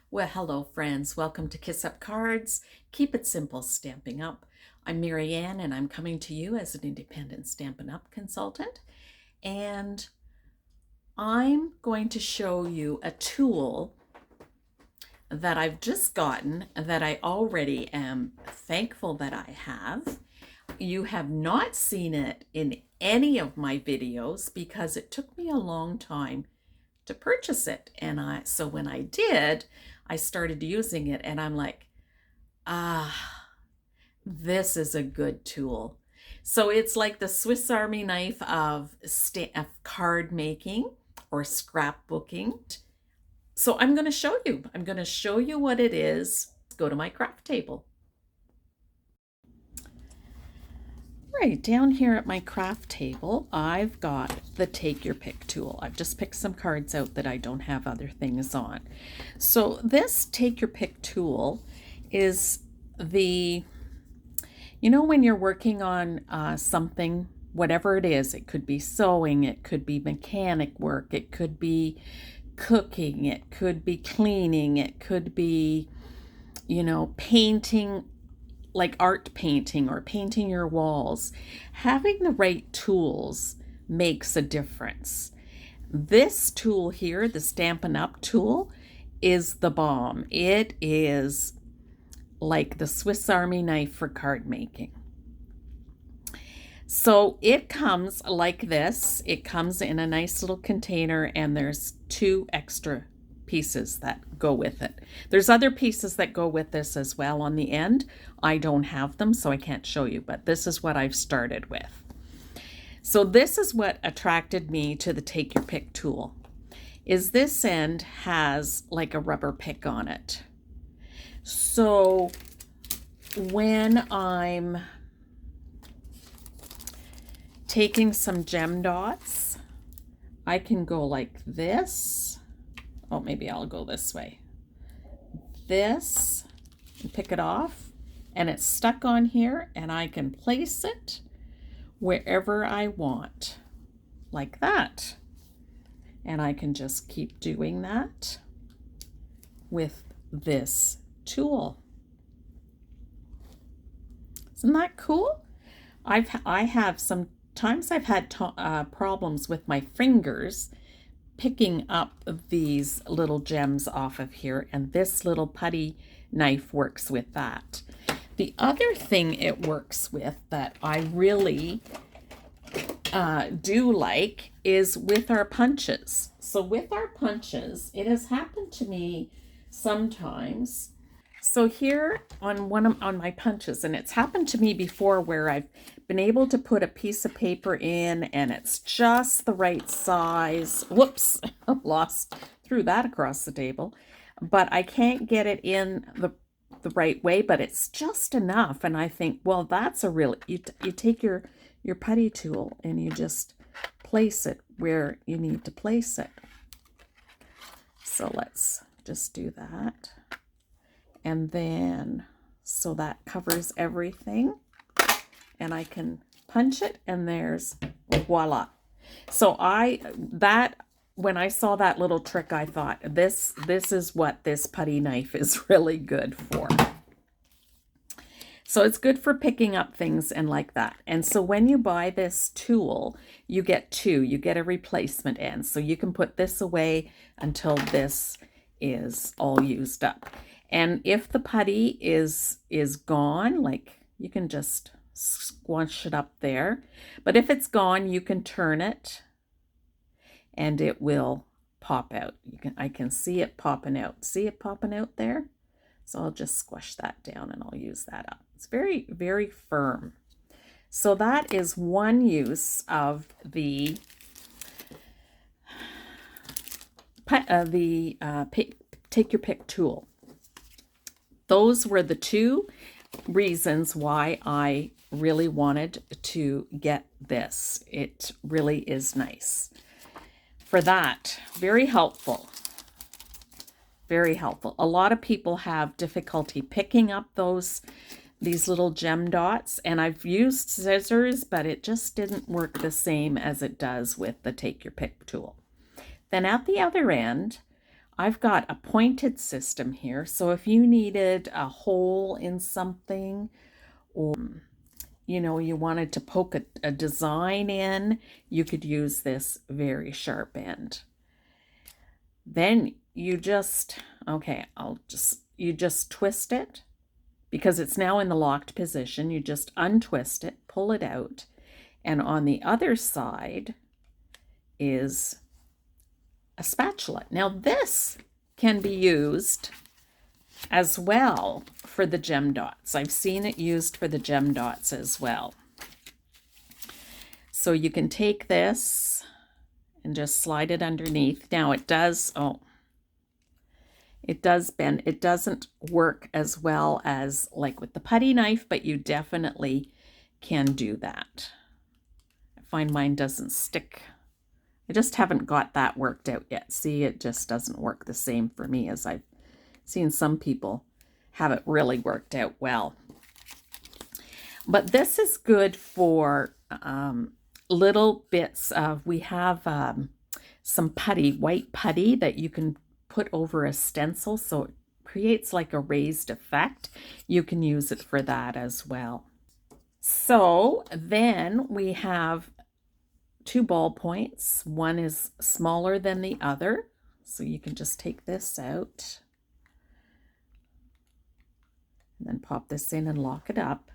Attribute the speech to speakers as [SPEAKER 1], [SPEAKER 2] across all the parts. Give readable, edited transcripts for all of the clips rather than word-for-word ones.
[SPEAKER 1] Well, hello, friends. Welcome to Kiss Up Cards. Keep it simple, Stamping Up. I'm Marianne, and I'm coming to you as an independent Stampin' Up consultant. And I'm going to show you a tool that I've just gotten that I already am thankful that I have. You have not seen it in any of my videos because it took me a long time to purchase it. And so when I did, I started using it and I'm like, this is a good tool. So it's like the Swiss Army knife of card making or scrapbooking. So I'm going to show you. I'm going to show you what it is. Let's go to my craft table. Right, down here at my craft table, I've got the Take Your Pick tool. I've just picked some cards out that I don't have other things on. So this Take Your Pick tool is when you're working on something, whatever it is, it could be sewing, it could be mechanic work, it could be cooking, it could be cleaning, it could be, painting, like art painting or painting your walls. Having the right tools makes a difference. This tool here, the Stampin' Up tool, is the bomb. It is like the Swiss Army knife for card making. So it comes like this. It comes in a nice little container and there's 2 extra pieces that go with it. There's other pieces that go with this as well on the end. I don't have them, so I can't show you, but this is what I've started with. So this is what attracted me to the Take Your Pick tool, is this end has like a rubber pick on it. So when I'm taking some gem dots, I can go like this. Oh, maybe I'll go this way. This, and pick it off, and it's stuck on here, and I can place it wherever I want, like that. And I can just keep doing that with this tool. Isn't that cool? Sometimes I've had problems with my fingers picking up these little gems off of here, and this little putty knife works with that. The other thing it works with that I really do like is with our punches. So with our punches, it has happened to me sometimes. So here on my punches, and it's happened to me before where I've been able to put a piece of paper in and it's just the right size. Whoops, threw that across the table. But I can't get it in the right way, but it's just enough. And I think, well, that's you take your putty tool and you just place it where you need to place it. So let's just do that. And then, so that covers everything. And I can punch it, and there's voila. So when I saw that little trick, I thought, this is what this putty knife is really good for. So it's good for picking up things and like that. And so when you buy this tool, you get 2. You get a replacement end. So you can put this away until this is all used up. And if the putty is gone, like you can just squash it up there. But if it's gone, you can turn it and it will pop out. I can see it popping out. See it popping out there? So I'll just squash that down and I'll use that up. It's very, very firm. So that is one use of the Take Your Pick tool. Those were the 2 reasons why I really wanted to get this. It really is nice. For that, very helpful. Very helpful. A lot of people have difficulty picking up these little gem dots, and I've used scissors, but it just didn't work the same as it does with the Take Your Pick tool. Then at the other end, I've got a pointed system here. So if you needed a hole in something, or you know, you wanted to poke a design in, you could use this very sharp end. Then you just, okay, you just twist it because it's now in the locked position. You just untwist it, pull it out, and on the other side is a spatula. Now this can be used as well for the gem dots. I've seen it used for the gem dots as well. So you can take this and just slide it underneath. Now it does, it does bend. It doesn't work as well as like with the putty knife, but you definitely can do that. I find mine doesn't stick. I just haven't got that worked out yet. See, it just doesn't work the same for me as I've seen some people have it really worked out well. But this is good for little bits of, we have some putty, white putty that you can put over a stencil so it creates like a raised effect. You can use it for that as well. So then we have 2 ballpoints. One is smaller than the other. So you can just take this out and then pop this in and lock it up.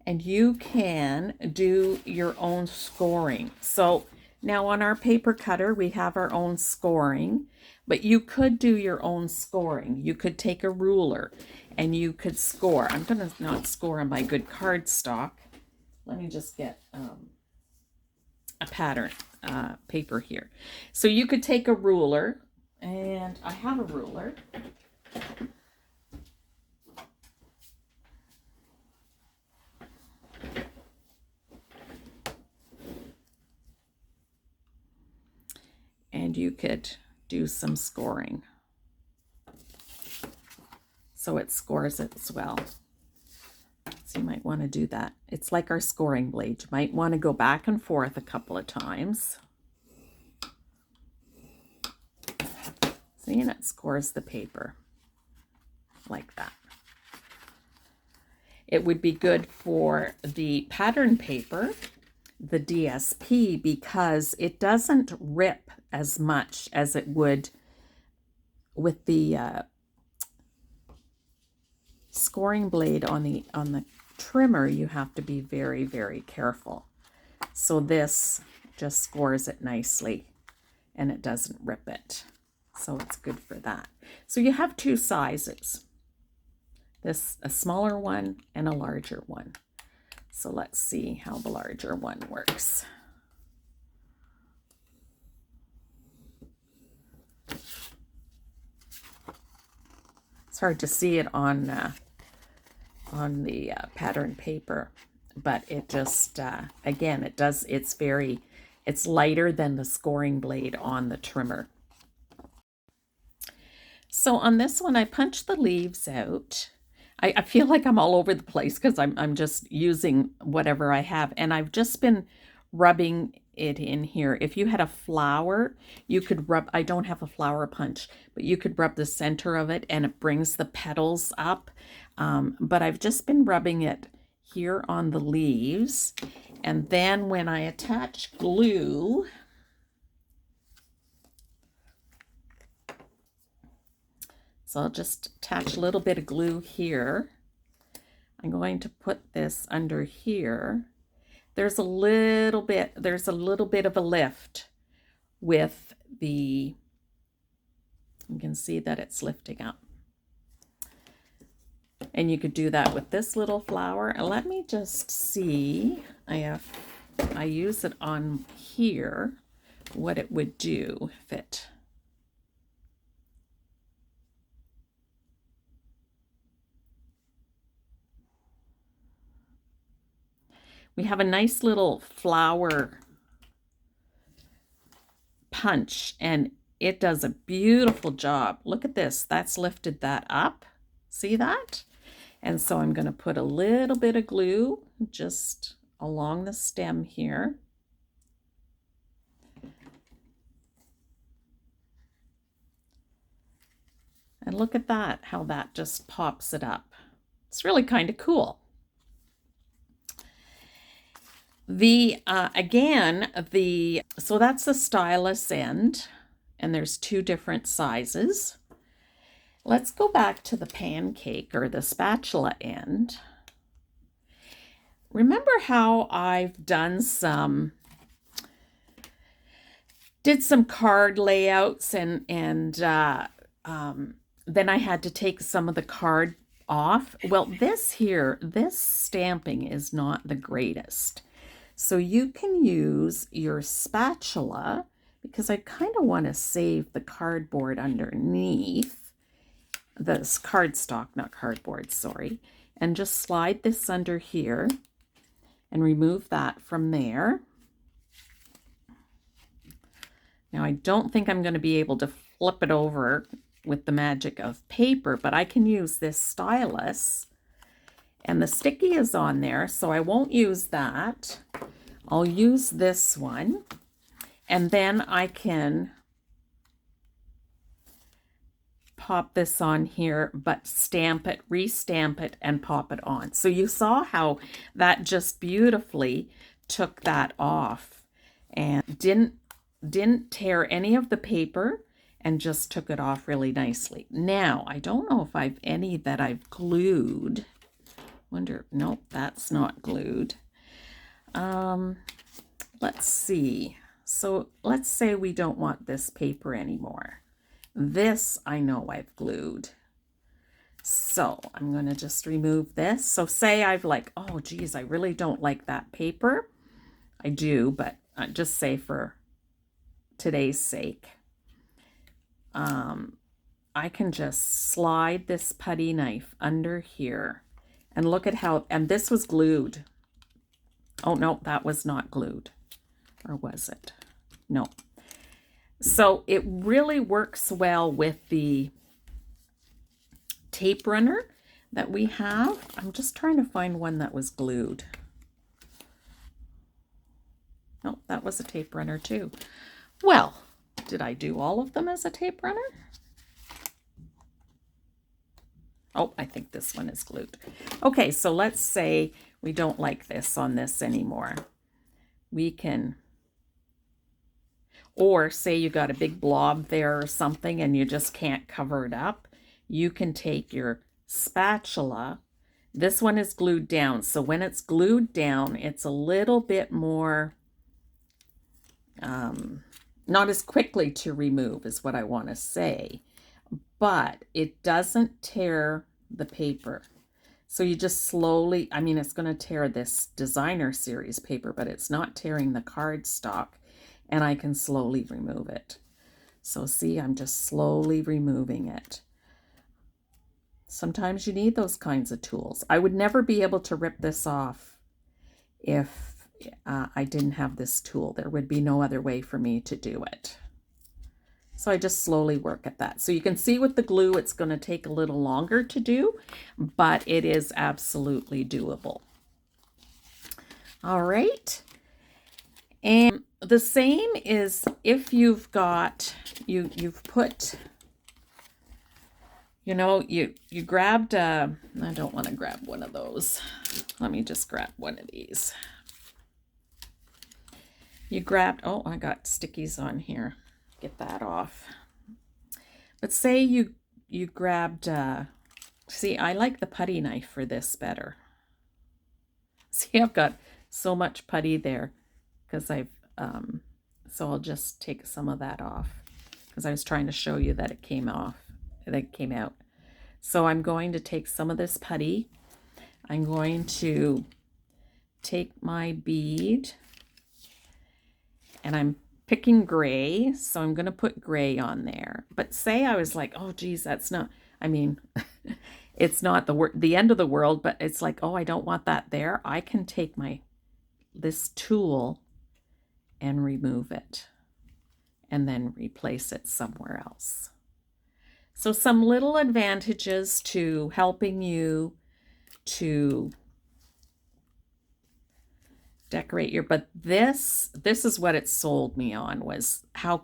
[SPEAKER 1] And you can do your own scoring. So now on our paper cutter, we have our own scoring, but you could do your own scoring. You could take a ruler and you could score. I'm going to not score on my good cardstock. Let me just get a pattern paper here. So you could take a ruler, and I have a ruler. And you could do some scoring. So it scores it as well. So you might want to do that. It's like our scoring blade. You might want to go back and forth a couple of times. See, and it scores the paper like that. It would be good for the pattern paper, the DSP, because it doesn't rip as much as it would with the scoring blade on the trimmer. You have to be very, very careful. So this just scores it nicely and it doesn't rip it. So it's good for that. So you have 2 sizes. This, a smaller one and a larger one. So let's see how the larger one works. It's hard to see it on the pattern paper, but it just, again, it does, it's lighter than the scoring blade on the trimmer. So on this one, I punched the leaves out. I feel like I'm all over the place because I'm just using whatever I have, and I've just been rubbing it in here. If you had a flower, you could rub, I don't have a flower punch, but you could rub the center of it and it brings the petals up. But I've just been rubbing it here on the leaves. And then when I attach glue, so I'll just attach a little bit of glue here. I'm going to put this under here. There's a little bit of a lift with the, you can see that it's lifting up. And you could do that with this little flower. And let me just see, I use it on here, what it would do if it, we have a nice little flower punch and it does a beautiful job. Look at this, that's lifted that up. See that? And so I'm going to put a little bit of glue just along the stem here. And look at that, how that just pops it up. It's really kind of cool. So that's the stylus end, and there's two different sizes. Let's go back to the pancake or the spatula end. Remember how I've did some card layouts and then I had to take some of the card off? Well, this stamping is not the greatest. So you can use your spatula, because I kind of want to save the cardboard underneath, this cardstock, not cardboard, sorry, and just slide this under here and remove that from there. Now, I don't think I'm going to be able to flip it over with the magic of paper, but I can use this stylus. And the sticky is on there, so I won't use that. I'll use this one. And then I can pop this on here, but stamp it, re-stamp it, and pop it on. So you saw how that just beautifully took that off and didn't tear any of the paper, and just took it off really nicely. Now, I don't know if I've any that I've glued. Nope, that's not glued. Let's see. So let's say we don't want this paper anymore. This I know I've glued. So I'm going to just remove this. So say I've like, oh geez, I really don't like that paper. I do, but just say for today's sake, I can just slide this putty knife under here and look at how, and this was glued. Oh no, that was not glued. Or was it? No. So it really works well with the tape runner that we have. I'm just trying to find one that was glued. No, that was a tape runner too. Well, did I do all of them as a tape runner? Oh, I think this one is glued. Okay, so let's say we don't like this on this anymore. We can, or say you got a big blob there or something and you just can't cover it up. You can take your spatula. This one is glued down. So when it's glued down, it's a little bit more, not as quickly to remove is what I want to say, but it doesn't tear the paper. So you just slowly, I mean, it's going to tear this designer series paper, but it's not tearing the cardstock, and I can slowly remove it. So see, I'm just slowly removing it. Sometimes you need those kinds of tools. I would never be able to rip this off if I didn't have this tool. There would be no other way for me to do it. So I just slowly work at that. So you can see with the glue, it's going to take a little longer to do, but it is absolutely doable. All right. And the same is if you've got, you've put, you know, you grabbed, I don't want to grab one of those. Let me just grab one of these. You grabbed, oh, I got stickies on here. Get that off. But say you grabbed, see, I like the putty knife for this better. See, I've got so much putty there because I've, so I'll just take some of that off because I was trying to show you that it came off, that it came out. So I'm going to take some of this putty. I'm going to take my bead, and I'm picking gray, so I'm going to put gray on there. But say I was like, oh geez, that's not, I mean, it's not the end of the world, but it's like, oh, I don't want that there. I can take this tool and remove it and then replace it somewhere else. So some little advantages to helping you to decorate your, but this is what it sold me on, was how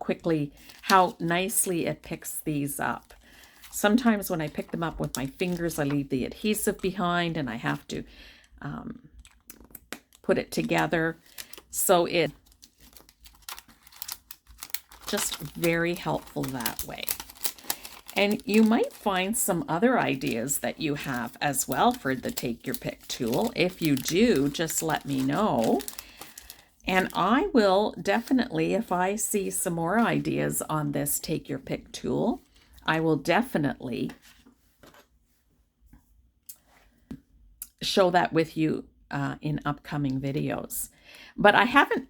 [SPEAKER 1] nicely it picks these up. Sometimes when I pick them up with my fingers, I leave the adhesive behind and I have to put it together. So it's just very helpful that way. And you might find some other ideas that you have as well for the Take Your Pick tool. If you do, just let me know. And I will definitely, if I see some more ideas on this Take Your Pick tool, I will definitely show that with you in upcoming videos. But I haven't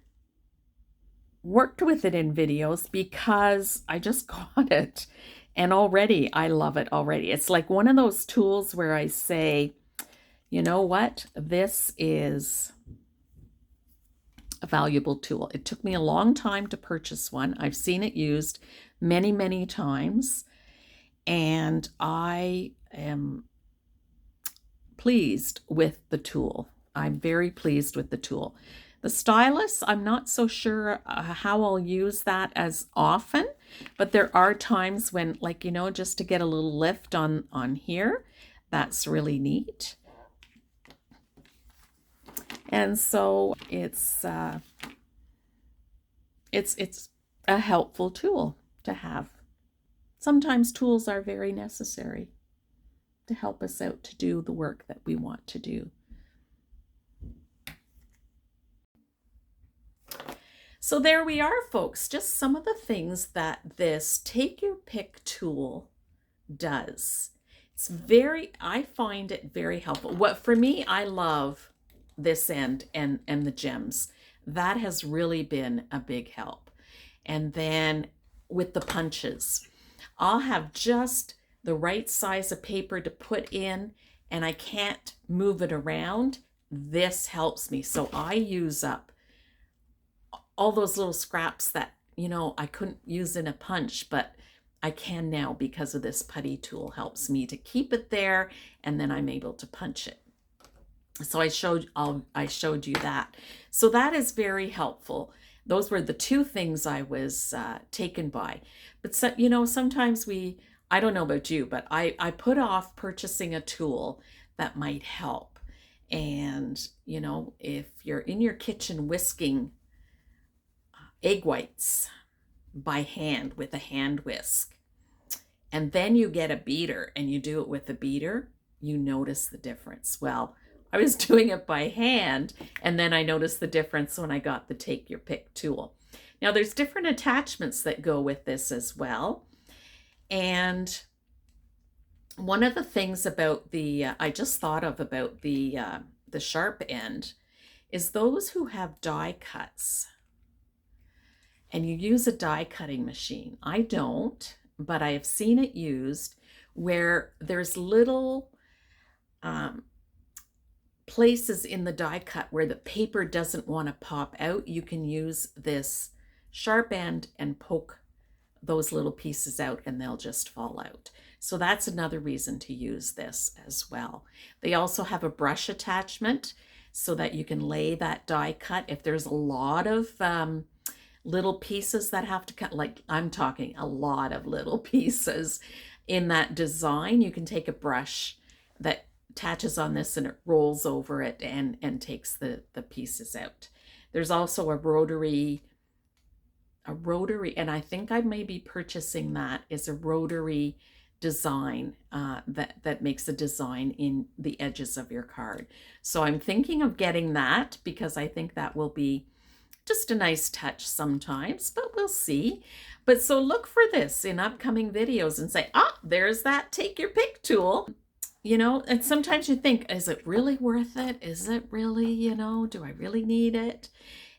[SPEAKER 1] worked with it in videos because I just got it. And already, I love it already. It's like one of those tools where I say, you know what? This is a valuable tool. It took me a long time to purchase one. I've seen it used many, many times. And I am pleased with the tool. I'm very pleased with the tool. The stylus, I'm not so sure how I'll use that as often, but there are times when, like, you know, just to get a little lift on here, that's really neat. And so it's a helpful tool to have. Sometimes tools are very necessary to help us out to do the work that we want to do. So there we are, folks, just some of the things that this Take Your Pick tool does. It's I find it very helpful. What for me, I love this end and the gems. That has really been a big help. And then with the punches, I'll have just the right size of paper to put in and I can't move it around. This helps me. So I use up all those little scraps that, you know, I couldn't use in a punch, but I can now because of this putty tool. Helps me to keep it there, and then I'm able to punch it. So I showed you that. So that is very helpful. Those were the two things I was taken by. But so, you know, sometimes I don't know about you, but I put off purchasing a tool that might help. And, you know, if you're in your kitchen whisking egg whites by hand with a hand whisk, and then you get a beater and you do it with a beater, you notice the difference. Well, I was doing it by hand, and then I noticed the difference when I got the Take Your Pick tool. Now there's different attachments that go with this as well. And one of the things about I just thought of about the sharp end is those who have die cuts and you use a die cutting machine. I don't, but I have seen it used where there's little places in the die cut where the paper doesn't want to pop out. You can use this sharp end and poke those little pieces out and they'll just fall out. So that's another reason to use this as well. They also have a brush attachment so that you can lay that die cut. If there's a lot of little pieces that have to cut, like I'm talking a lot of little pieces in that design, you can take a brush that attaches on this and it rolls over it and takes the pieces out. There's also a rotary, and I think I may be purchasing that, is a rotary design that makes a design in the edges of your card. So I'm thinking of getting that because I think that will be just a nice touch sometimes, but we'll see. But so look for this in upcoming videos and say, there's that Take Your Pick tool. You know, and sometimes you think, is it really worth it? Is it really, you know, do I really need it?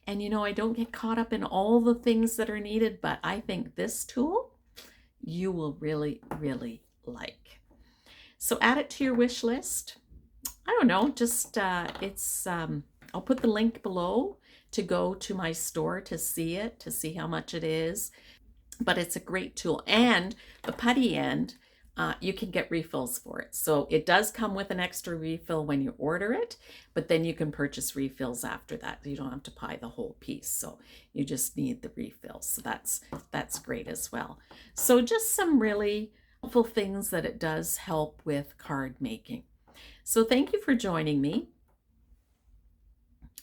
[SPEAKER 1] And, you know, I don't get caught up in all the things that are needed, but I think this tool you will really, really like. So add it to your wish list. I don't know, just I'll put the link below to go to my store to see it, to see how much it is. But it's a great tool. And the putty end, you can get refills for it. So it does come with an extra refill when you order it, but then you can purchase refills after that. You don't have to buy the whole piece. So you just need the refills. So that's great as well. So just some really helpful things that it does help with card making. So thank you for joining me.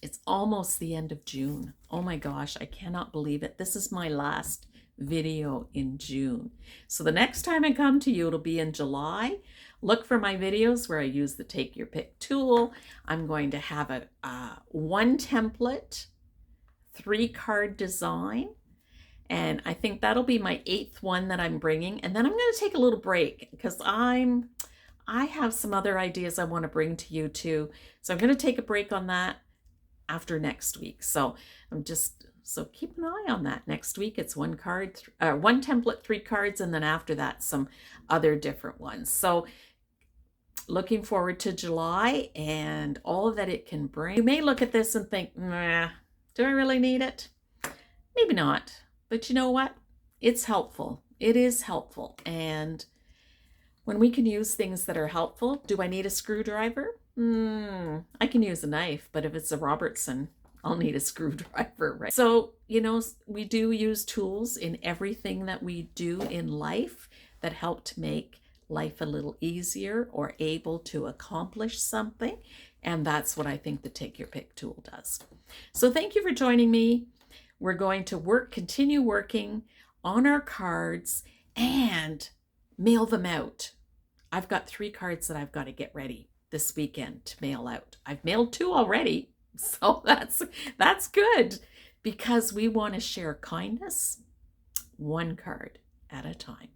[SPEAKER 1] It's almost the end of June. Oh my gosh, I cannot believe it. This is my last video in June. So the next time I come to you, it'll be in July. Look for my videos where I use the Take Your Pick tool. I'm going to have a one template, 3-card design. And I think that'll be my 8th one that I'm bringing. And then I'm going to take a little break because I have some other ideas I want to bring to you too. So I'm going to take a break on that after next week. So so keep an eye on that. Next week it's one template, 3 cards, and then after that some other different ones. So looking forward to July and all that it can bring. You may look at this and think, nah, do I really need it? Maybe not. But you know what? It's helpful. It is helpful. And when we can use things that are helpful, do I need a screwdriver? I can use a knife, but if it's a Robertson, I'll need a screwdriver, right? So, we do use tools in everything that we do in life that help to make life a little easier or able to accomplish something. And that's what I think the Take Your Pick tool does. So thank you for joining me. We're going to continue working on our cards and mail them out. I've got 3 cards that I've got to get ready this weekend to mail out. I've mailed 2 already, so that's good because we want to share kindness 1 card at a time.